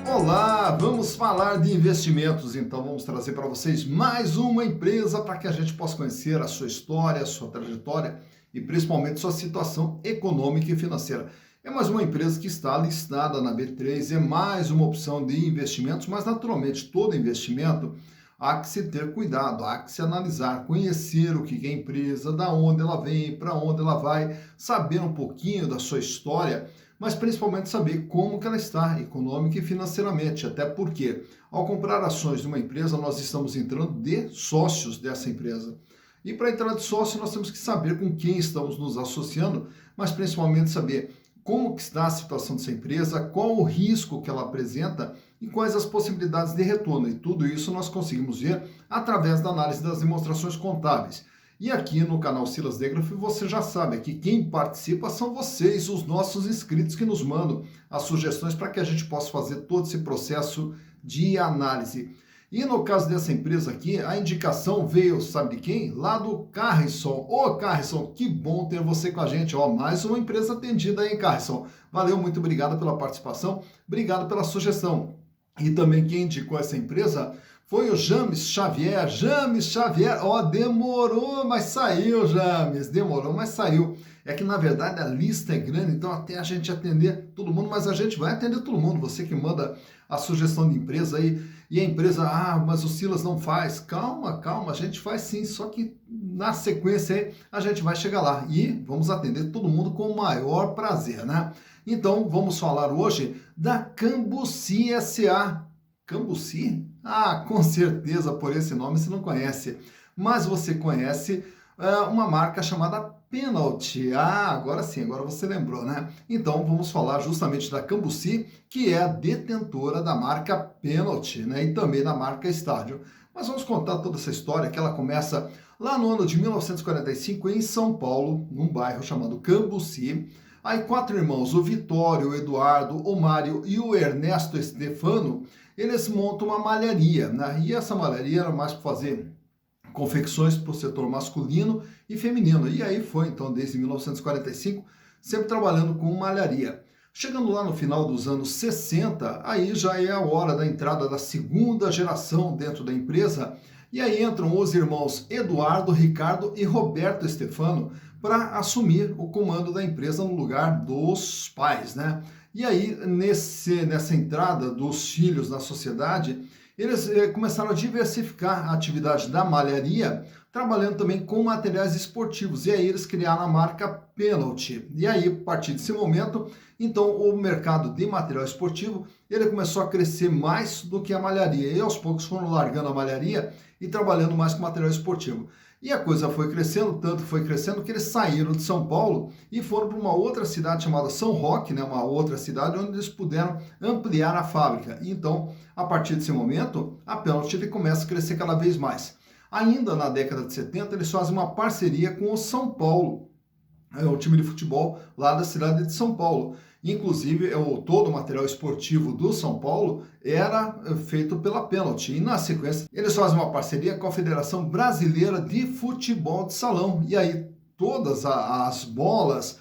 Olá, vamos falar de investimentos, então vamos trazer para vocês mais uma empresa para que a gente possa conhecer a sua história, a sua trajetória e principalmente sua situação econômica e financeira. É mais uma empresa que está listada na B3, é mais uma opção de investimentos, mas naturalmente todo investimento há que se ter cuidado, há que se analisar, conhecer o que é a empresa, da onde ela vem, para onde ela vai, saber um pouquinho da sua história, mas principalmente saber como que ela está econômica e financeiramente, até porque ao comprar ações de uma empresa, nós estamos entrando de sócios dessa empresa. E para entrar de sócio, nós temos que saber com quem estamos nos associando, mas principalmente saber como que está a situação dessa empresa, qual o risco que ela apresenta e quais as possibilidades de retorno. E tudo isso nós conseguimos ver através da análise das demonstrações contábeis. E aqui no canal Silas Degraf você já sabe que quem participa são vocês, os nossos inscritos que nos mandam as sugestões para que a gente possa fazer todo esse processo de análise. E no caso dessa empresa aqui, a indicação veio, sabe de quem? Lá do Carrisson. Ô Carrisson, que bom ter você com a gente. Ó, mais uma empresa atendida aí, Carrisson. Valeu, muito obrigado pela participação, obrigado pela sugestão. E também quem indicou essa empresa foi o James Xavier. James Xavier, ó, demorou, mas saiu, James. Demorou, mas saiu. É que, na verdade, a lista é grande, então até a gente atender todo mundo, mas a gente vai atender todo mundo. Você que manda a sugestão de empresa aí, e a empresa, mas o Silas não faz. Calma, calma, a gente faz sim, só que na sequência aí a gente vai chegar lá e vamos atender todo mundo com o maior prazer, né? Então, vamos falar hoje da Cambuci SA. Cambuci? Ah, com certeza por esse nome você não conhece, mas você conhece uma marca chamada Penalty. Ah, agora sim, agora você lembrou, né? Então vamos falar justamente da Cambuci, que é a detentora da marca Penalty, né? E também da marca Estádio. Mas vamos contar toda essa história que ela começa lá no ano de 1945 em São Paulo, num bairro chamado Cambuci. Aí quatro irmãos, o Vitório, o Eduardo, o Mário e o Ernesto Stefano, eles montam uma malharia, né? E essa malharia era mais para fazer confecções para o setor masculino e feminino. E aí foi, então, desde 1945, sempre trabalhando com malharia. Chegando lá no final dos anos 60, aí já é a hora da entrada da segunda geração dentro da empresa, e aí entram os irmãos Eduardo, Ricardo e Roberto Stefano para assumir o comando da empresa no lugar dos pais, né? E aí, nessa entrada dos filhos na sociedade, eles começaram a diversificar a atividade da malharia, trabalhando também com materiais esportivos. E aí eles criaram a marca Penalty. E aí, a partir desse momento, então o mercado de material esportivo, ele começou a crescer mais do que a malharia. E aos poucos foram largando a malharia e trabalhando mais com material esportivo. E a coisa foi crescendo, tanto foi crescendo que eles saíram de São Paulo e foram para uma outra cidade chamada São Roque, né, uma outra cidade onde eles puderam ampliar a fábrica. E então, a partir desse momento, a Penalty começa a crescer cada vez mais. Ainda na década de 70, eles fazem uma parceria com o São Paulo, o time de futebol lá da cidade de São Paulo. Inclusive, todo o material esportivo do São Paulo era feito pela Penalty. E na sequência, eles fazem uma parceria com a Federação Brasileira de Futebol de Salão. E aí, todas as bolas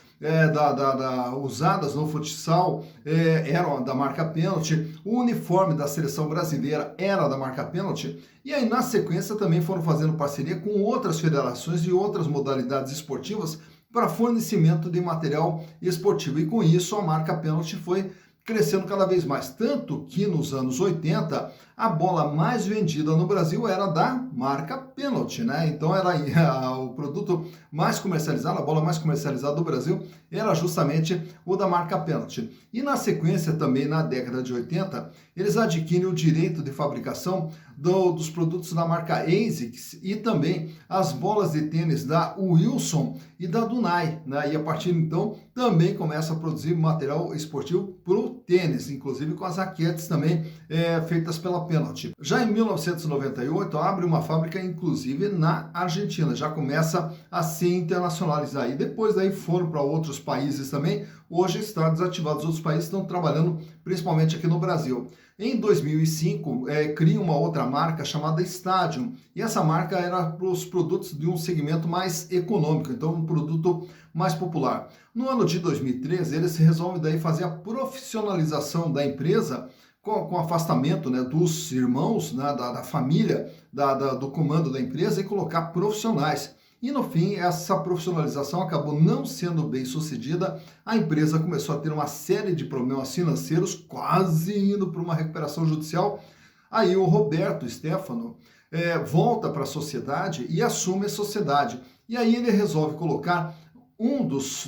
usadas no futsal eram da marca Penalty. O uniforme da seleção brasileira era da marca Penalty. E aí, na sequência, também foram fazendo parceria com outras federações e outras modalidades esportivas para fornecimento de material esportivo. E com isso a marca Penalty foi crescendo cada vez mais. Tanto que nos anos 80 a bola mais vendida no Brasil era da marca Penalty, né? Então era o produto mais comercializado, a bola mais comercializada do Brasil era justamente o da marca Penalty. E na sequência também na década de 80 eles adquirem o direito de fabricação dos produtos da marca ASICS e também as bolas de tênis da Wilson e da Dunai, né? E a partir de então também começa a produzir material esportivo para o tênis, inclusive com as raquetes também feitas pela Penalty. Já em 1998 abre uma fábrica inclusive na Argentina, já começa a se internacionalizar e depois daí foram para outros países também. Hoje está desativado, os outros países estão trabalhando principalmente aqui no Brasil. Em 2005, cria uma outra marca chamada Stadium, e essa marca era para os produtos de um segmento mais econômico, então um produto mais popular. No ano de 2013, eles resolvem daí fazer a profissionalização da empresa com afastamento, né, dos irmãos, né, da família, do comando da empresa e colocar profissionais. E no fim, essa profissionalização acabou não sendo bem sucedida. A empresa começou a ter uma série de problemas financeiros, quase indo para uma recuperação judicial. Aí o Roberto Stefano volta para a sociedade e assume a sociedade. E aí ele resolve colocar um dos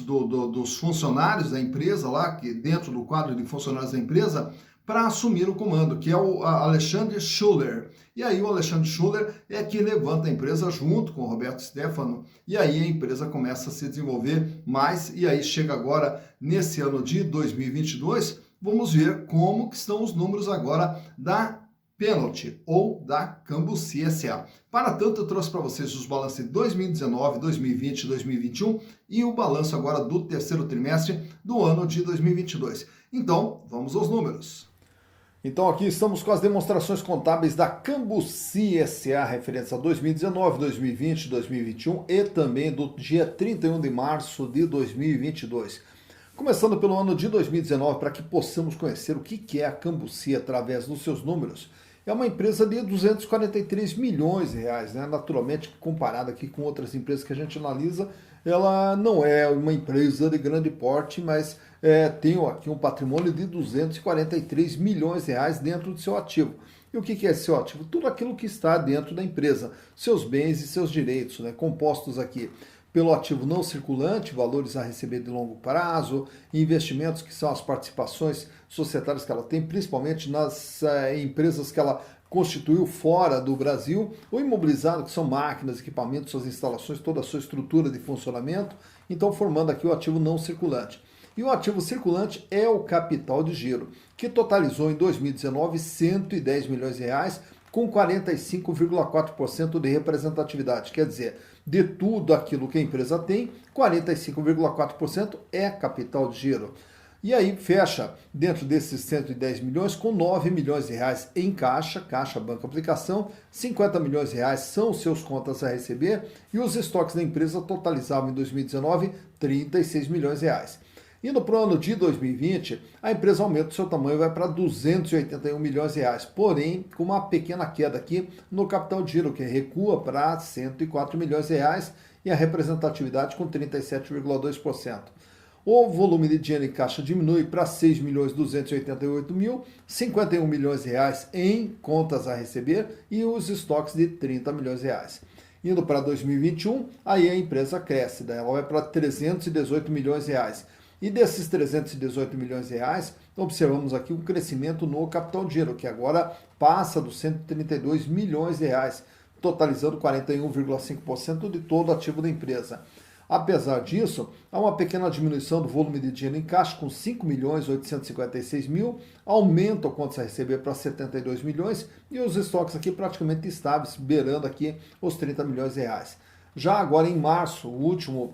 funcionários da empresa lá, que dentro do quadro de funcionários da empresa, para assumir o comando, que é o Alexandre Schuller. E aí o Alexandre Schuller é que levanta a empresa junto com o Roberto Stefano, e aí a empresa começa a se desenvolver mais, e aí chega agora, nesse ano de 2022, vamos ver como que estão os números agora da Penalty ou da Cambuci S.A. Para tanto, eu trouxe para vocês os balanços de 2019, 2020 e 2021 e o balanço agora do terceiro trimestre do ano de 2022. Então, vamos aos números. Então aqui estamos com as demonstrações contábeis da Cambuci S.A. referentes a 2019, 2020, 2021 e também do dia 31 de março de 2022. Começando pelo ano de 2019, para que possamos conhecer o que é a Cambuci através dos seus números. É uma empresa de 243 milhões de reais, né? Naturalmente, comparada aqui com outras empresas que a gente analisa, ela não é uma empresa de grande porte, mas tem aqui um patrimônio de 243 milhões de reais dentro do seu ativo. E o que é seu ativo? Tudo aquilo que está dentro da empresa, seus bens e seus direitos, né? Compostos aqui pelo ativo não circulante, valores a receber de longo prazo, investimentos que são as participações societárias que ela tem, principalmente nas empresas que ela constituiu fora do Brasil, o imobilizado, que são máquinas, equipamentos, suas instalações, toda a sua estrutura de funcionamento, então formando aqui o ativo não circulante. E o ativo circulante é o capital de giro, que totalizou em 2019 110 milhões de reais, com 45,4% de representatividade, quer dizer, de tudo aquilo que a empresa tem, 45,4% é capital de giro. E aí fecha dentro desses 110 milhões com 9 milhões de reais em caixa, banco aplicação, 50 milhões de reais são os seus contas a receber e os estoques da empresa totalizavam em 2019 36 milhões de reais. Indo para o ano de 2020, a empresa aumenta o seu tamanho e vai para 281 milhões de reais, porém com uma pequena queda aqui no capital de giro, que recua para 104 milhões de reais e a representatividade com 37,2%. O volume de dinheiro em caixa diminui para 6 milhões 288 mil, 51 milhões de reais em contas a receber e os estoques de 30 milhões de reais. Indo para 2021, aí a empresa cresce, daí ela vai para 318 milhões de reais. E desses 318 milhões de reais, observamos aqui um crescimento no capital de giro, que agora passa dos 132 milhões de reais, totalizando 41,5% de todo o ativo da empresa. Apesar disso, há uma pequena diminuição do volume de dinheiro em caixa, com 5 milhões 856 mil, aumenta o contas a receber para 72 milhões e os estoques aqui praticamente estáveis, beirando aqui os 30 milhões de reais. Já agora em março, o último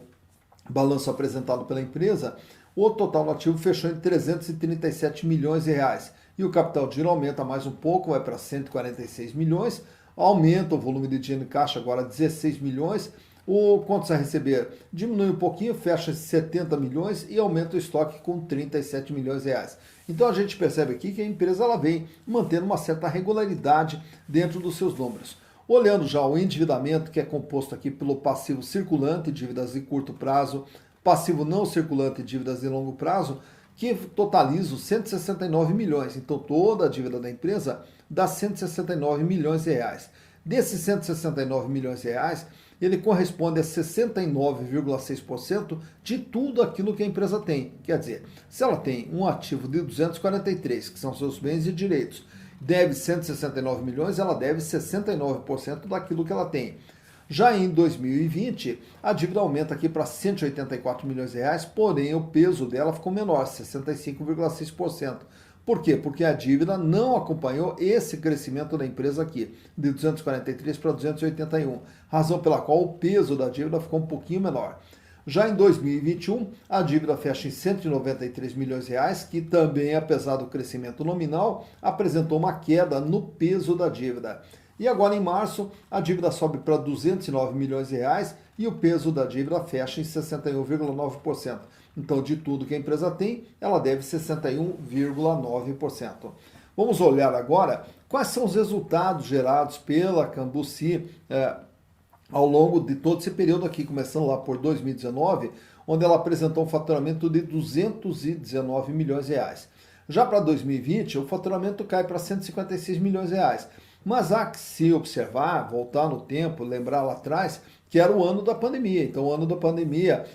balanço apresentado pela empresa, o total do ativo fechou em 337 milhões de reais e o capital de giro aumenta mais um pouco, vai para 146 milhões, aumenta o volume de dinheiro em caixa agora 16 milhões, o contas a receber diminui um pouquinho, fecha 70 milhões e aumenta o estoque com 37 milhões de reais. Então a gente percebe aqui que a empresa ela vem mantendo uma certa regularidade dentro dos seus números. Olhando já o endividamento, que é composto aqui pelo passivo circulante, dívidas de curto prazo, passivo não circulante, dívidas de longo prazo, que totaliza os 169 milhões. Então toda a dívida da empresa dá 169 milhões de reais. Desses 169 milhões de reais, ele corresponde a 69,6% de tudo aquilo que a empresa tem. Quer dizer, se ela tem um ativo de 243, que são seus bens e direitos, deve 169 milhões, ela deve 69% daquilo que ela tem. Já em 2020, a dívida aumenta aqui para 184 milhões de reais, porém o peso dela ficou menor, 65,6%. Por quê? Porque a dívida não acompanhou esse crescimento da empresa aqui, de 243 para 281, razão pela qual o peso da dívida ficou um pouquinho menor. Já em 2021, a dívida fecha em 193 milhões de reais, que também, apesar do crescimento nominal, apresentou uma queda no peso da dívida. E agora em março, a dívida sobe para 209 milhões de reais e o peso da dívida fecha em 61,9%. Então, de tudo que a empresa tem, ela deve 61,9%. Vamos olhar agora quais são os resultados gerados pela Cambuci ao longo de todo esse período aqui, começando lá por 2019, onde ela apresentou um faturamento de 219 milhões de reais. Já para 2020, o faturamento cai para 156 milhões de reais. Mas há que se observar, voltar no tempo, lembrar lá atrás, que era o ano da pandemia. Então, o ano da pandemia,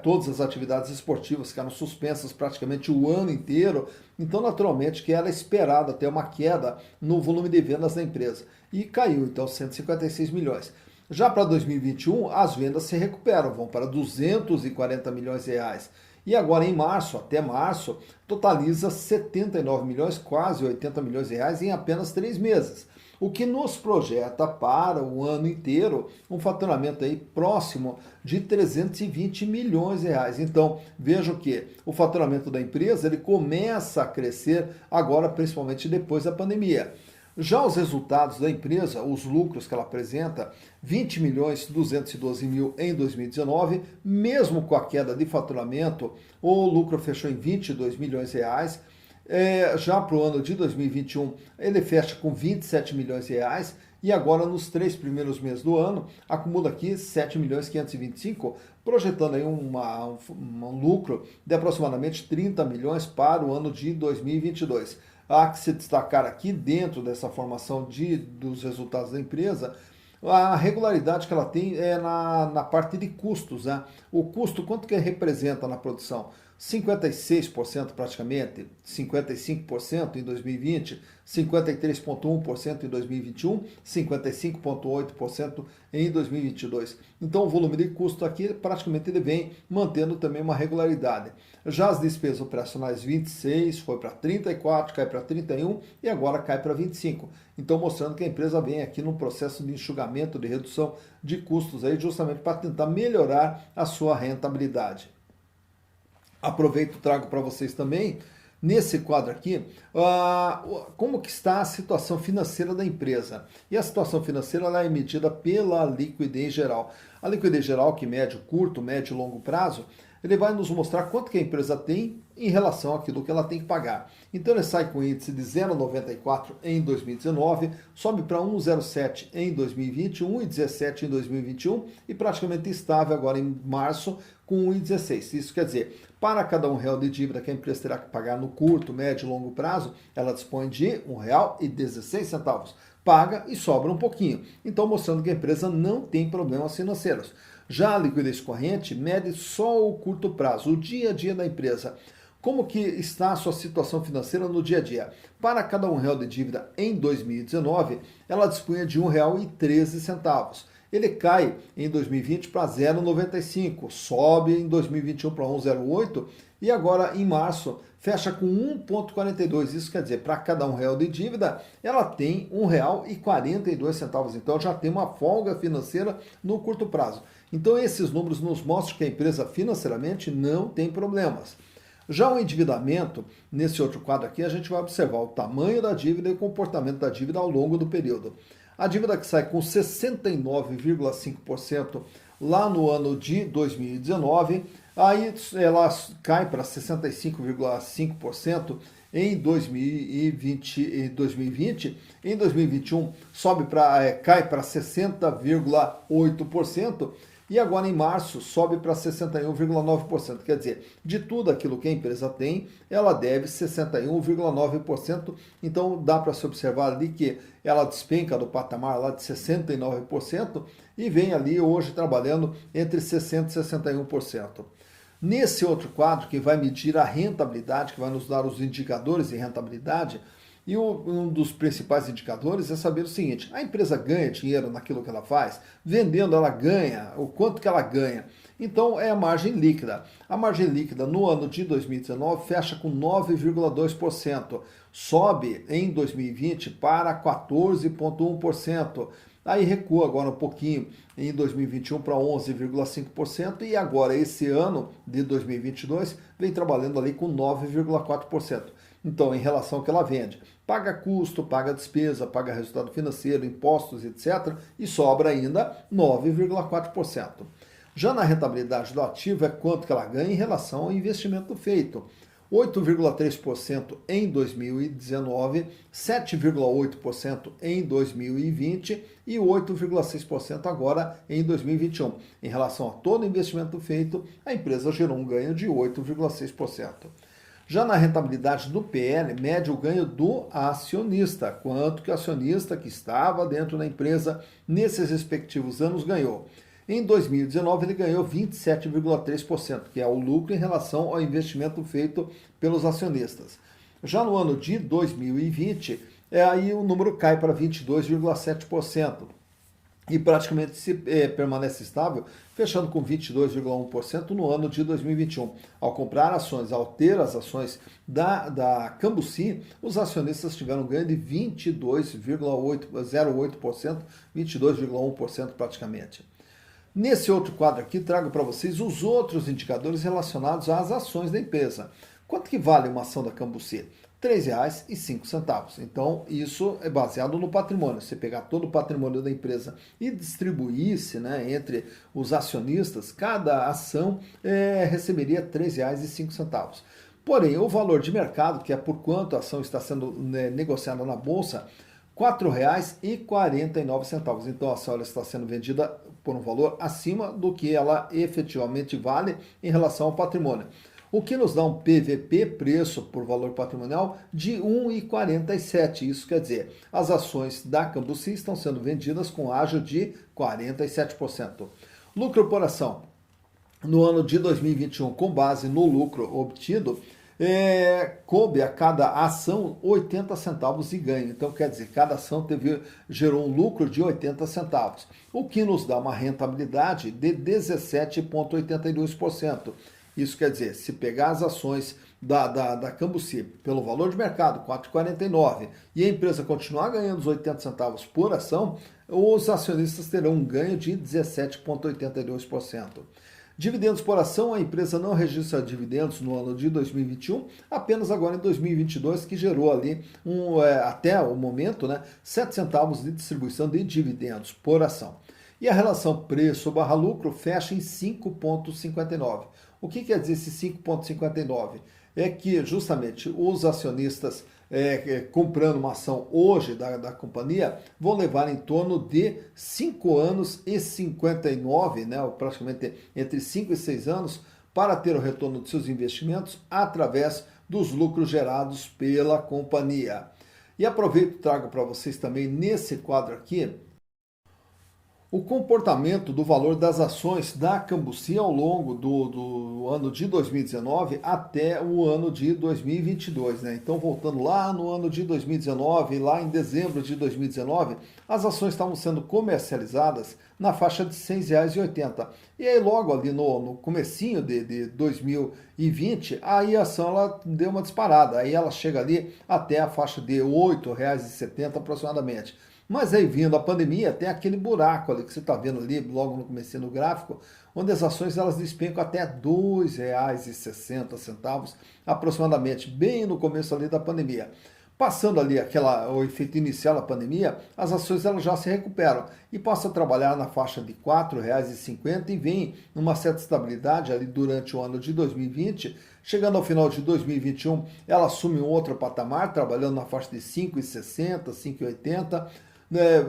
todas as atividades esportivas ficaram suspensas praticamente o ano inteiro. Então, naturalmente, que era esperado ter uma queda no volume de vendas da empresa. E caiu, então, 156 milhões. Já para 2021, as vendas se recuperam, vão para 240 milhões de reais. E agora em março, até março, totaliza 79 milhões, quase 80 milhões de reais em apenas 3 meses. O que nos projeta para o ano inteiro um faturamento aí próximo de 320 milhões de reais. Então, vejam que o faturamento da empresa ele começa a crescer agora, principalmente depois da pandemia. Já os resultados da empresa, os lucros que ela apresenta, 20 milhões 212 mil em 2019, mesmo com a queda de faturamento, o lucro fechou em 22 milhões de reais. Já para o ano de 2021, ele fecha com 27 milhões de reais e agora nos 3 primeiros meses do ano, acumula aqui 7 milhões 525, projetando aí um lucro de aproximadamente 30 milhões para o ano de 2022. Há que se destacar aqui, dentro dessa formação dos resultados da empresa, a regularidade que ela tem é na parte de custos, né? O custo, quanto que representa na produção? 56% praticamente, 55% em 2020, 53,1% em 2021, 55,8% em 2022. Então o volume de custo aqui praticamente ele vem mantendo também uma regularidade. Já as despesas operacionais 26, foi para 34, cai para 31 e agora cai para 25. Então mostrando que a empresa vem aqui num processo de enxugamento, de redução de custos aí justamente para tentar melhorar a sua rentabilidade. Aproveito e trago para vocês também, nesse quadro aqui, como que está a situação financeira da empresa. E a situação financeira ela é medida pela liquidez geral. A liquidez geral, que mede o curto, médio e longo prazo, ele vai nos mostrar quanto que a empresa tem em relação àquilo que ela tem que pagar. Então ele sai com o índice de 0,94 em 2019, sobe para 1,07 em 2020, 1,17 em 2021 e praticamente estável agora em março com 1,16. Isso quer dizer, para cada R$1 de dívida que a empresa terá que pagar no curto, médio e longo prazo, ela dispõe de R$1,16. Paga e sobra um pouquinho. Então mostrando que a empresa não tem problemas financeiros. Já a liquidez corrente mede só o curto prazo, o dia a dia da empresa. Como que está a sua situação financeira no dia a dia? Para cada R$1 de dívida em 2019, ela dispunha de R$1,13. Ele cai em 2020 para 0,95, sobe em 2021 para 1,08 e agora em março fecha com 1,42. Isso quer dizer, para cada R$1 de dívida, ela tem R$1,42. Então já tem uma folga financeira no curto prazo. Então esses números nos mostram que a empresa financeiramente não tem problemas. Já o endividamento, nesse outro quadro aqui, a gente vai observar o tamanho da dívida e o comportamento da dívida ao longo do período. A dívida que sai com 69,5% lá no ano de 2019, aí ela cai para 65,5% em 2020, em 2021 cai para 60,8%, e agora em março sobe para 61,9%. Quer dizer, de tudo aquilo que a empresa tem, ela deve 61,9%. Então dá para se observar ali que ela despenca do patamar lá de 69% e vem ali hoje trabalhando entre 60% e 61%. Nesse outro quadro que vai medir a rentabilidade, que vai nos dar os indicadores de rentabilidade, e um dos principais indicadores é saber o seguinte: a empresa ganha dinheiro naquilo que ela faz? Vendendo ela ganha? O quanto que ela ganha? Então é a margem líquida. A margem líquida no ano de 2019 fecha com 9,2%. Sobe em 2020 para 14,1%. Aí recua agora um pouquinho em 2021 para 11,5% e agora esse ano de 2022 vem trabalhando ali com 9,4%. Então, em relação ao que ela vende, paga custo, paga despesa, paga resultado financeiro, impostos, etc. e sobra ainda 9,4%. Já na rentabilidade do ativo é quanto que ela ganha em relação ao investimento feito. 8,3% em 2019, 7,8% em 2020 e 8,6% agora em 2021. Em relação a todo o investimento feito, a empresa gerou um ganho de 8,6%. Já na rentabilidade do PL, mede o ganho do acionista, quanto que o acionista que estava dentro da empresa nesses respectivos anos ganhou. Em 2019, ele ganhou 27,3%, que é o lucro em relação ao investimento feito pelos acionistas. Já no ano de 2020, aí o número cai para 22,7%. E praticamente permanece estável, fechando com 22,1% no ano de 2021. Ao comprar ações, ao ter as ações da Cambuci, os acionistas tiveram um ganho de 22,08%, 22,1% praticamente. Nesse outro quadro aqui, trago para vocês os outros indicadores relacionados às ações da empresa. Quanto que vale uma ação da Cambuci? R$ 3,05. Então, isso é baseado no patrimônio. Você pegar todo o patrimônio da empresa e distribuísse, né, entre os acionistas, cada ação receberia R$ 3,05. Porém, o valor de mercado, que é por quanto a ação está sendo negociada na bolsa, R$ 4,49. Então, a ação está sendo vendida por um valor acima do que ela efetivamente vale em relação ao patrimônio. O que nos dá um PVP, preço por valor patrimonial, de R$ 1,47. Isso quer dizer, as ações da Cambuci estão sendo vendidas com ágio de 47%. Lucro por ação. No ano de 2021, com base no lucro obtido, coube a cada ação 80 centavos de ganho. Então, quer dizer, cada ação gerou um lucro de 80 centavos, o que nos dá uma rentabilidade de 17,82%. Isso quer dizer, se pegar as ações da Cambuci pelo valor de mercado, R$ 4,49, e a empresa continuar ganhando os 80 centavos por ação, os acionistas terão um ganho de 17,82%. Dividendos por ação, a empresa não registra dividendos no ano de 2021, apenas agora em 2022, que gerou ali, até o momento, 7 centavos de distribuição de dividendos por ação. E a relação preço/lucro fecha em 5,59. O que quer dizer esse 5,59? É que justamente os acionistas comprando uma ação hoje da companhia vão levar em torno de 5 anos e 59, praticamente entre 5 e 6 anos, para ter o retorno de seus investimentos através dos lucros gerados pela companhia. E aproveito e trago para vocês também nesse quadro aqui o comportamento do valor das ações da Cambuci ao longo do ano de 2019 até o ano de 2022. Então, voltando lá no ano de 2019, lá em dezembro de 2019, as ações estavam sendo comercializadas na faixa de R$ 6,80. E aí, logo ali no comecinho de 2020, aí a ação ela deu uma disparada. Aí ela chega ali até a faixa de R$ 8,70 aproximadamente. Mas aí, vindo a pandemia, tem aquele buraco ali que você está vendo ali, logo no começo do gráfico, onde as ações elas despencam até R$ 2,60 aproximadamente, bem no começo ali da pandemia. Passando ali o efeito inicial da pandemia, as ações elas já se recuperam e passam a trabalhar na faixa de R$ 4,50 e vem numa certa estabilidade ali durante o ano de 2020. Chegando ao final de 2021, ela assume um outro patamar, trabalhando na faixa de R$ 5,60, R$ 5,80.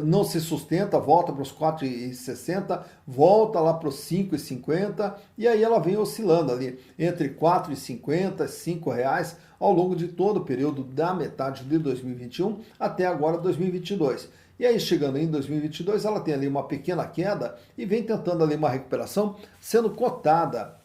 Não se sustenta, volta para os 4,60, volta lá para os 5,50 e aí ela vem oscilando ali entre 4,50 e 5 reais ao longo de todo o período da metade de 2021 até agora 2022. E aí chegando em 2022 ela tem ali uma pequena queda e vem tentando ali uma recuperação, sendo cotada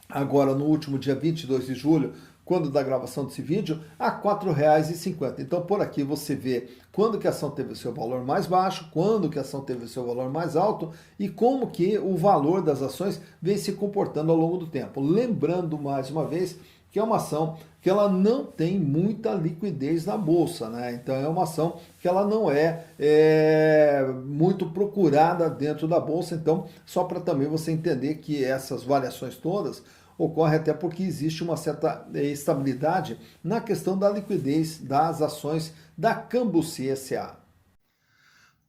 agora no último dia 22 de julho, quando da gravação desse vídeo, a R$ 4,50. Então, por aqui você vê quando que a ação teve o seu valor mais baixo, quando que a ação teve o seu valor mais alto e como que o valor das ações vem se comportando ao longo do tempo. Lembrando, mais uma vez, que é uma ação que ela não tem muita liquidez na bolsa, Então, é uma ação que ela não é muito procurada dentro da bolsa. Então, só para também você entender que essas variações todas ocorre até porque existe uma certa estabilidade na questão da liquidez das ações da Cambuci S.A.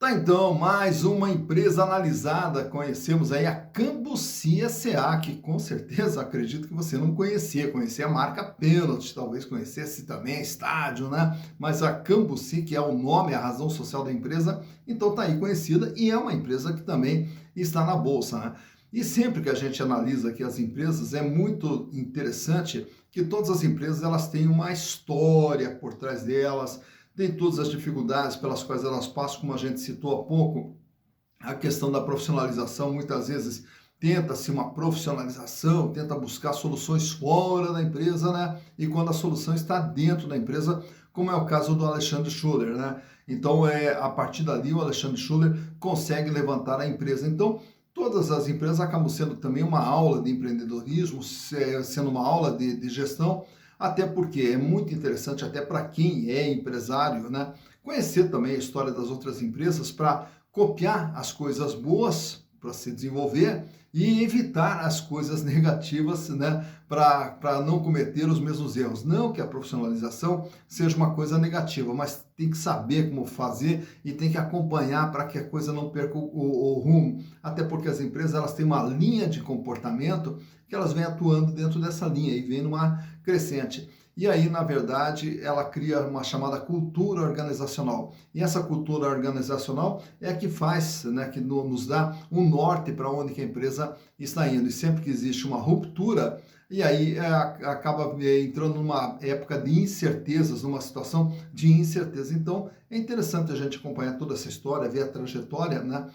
Tá, então, mais uma empresa analisada. Conhecemos aí a Cambuci S.A., que com certeza acredito que você não conhecia. Conhecia a marca Pênalti, talvez conhecesse também a Estádio, né? Mas a Cambuci, que é o nome, a razão social da empresa, então tá aí conhecida e é uma empresa que também está na bolsa, né? E sempre que a gente analisa aqui as empresas, é muito interessante que todas as empresas elas têm uma história por trás delas, tem todas as dificuldades pelas quais elas passam, como a gente citou há pouco, a questão da profissionalização, muitas vezes tenta-se uma profissionalização, tenta buscar soluções fora da empresa, né? E quando a solução está dentro da empresa, como é o caso do Alexandre Schuller, né? Então, a partir dali, o Alexandre Schuller consegue levantar a empresa. Então, todas as empresas acabam sendo também uma aula de empreendedorismo, sendo uma aula de gestão, até porque é muito interessante, até para quem é empresário, né, conhecer também a história das outras empresas para copiar as coisas boas para se desenvolver e evitar as coisas negativas, né, para não cometer os mesmos erros. Não que a profissionalização seja uma coisa negativa, mas tem que saber como fazer e tem que acompanhar para que a coisa não perca o rumo. Até porque as empresas elas têm uma linha de comportamento que elas vêm atuando dentro dessa linha e vem numa crescente. E aí, na verdade, ela cria uma chamada cultura organizacional. E essa cultura organizacional é a que faz, né, que nos dá um norte para onde que a empresa está indo. E sempre que existe uma ruptura, e aí acaba entrando numa época de incertezas, numa situação de incerteza. Então, é interessante a gente acompanhar toda essa história, ver a trajetória, né,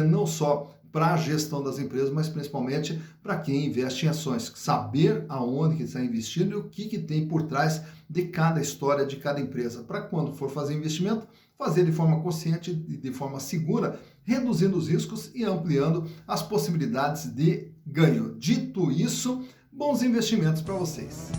não só para a gestão das empresas, mas principalmente para quem investe em ações. Saber aonde que está investindo e o que tem por trás de cada história de cada empresa. Para quando for fazer investimento, fazer de forma consciente e de forma segura, reduzindo os riscos e ampliando as possibilidades de ganho. Dito isso, bons investimentos para vocês.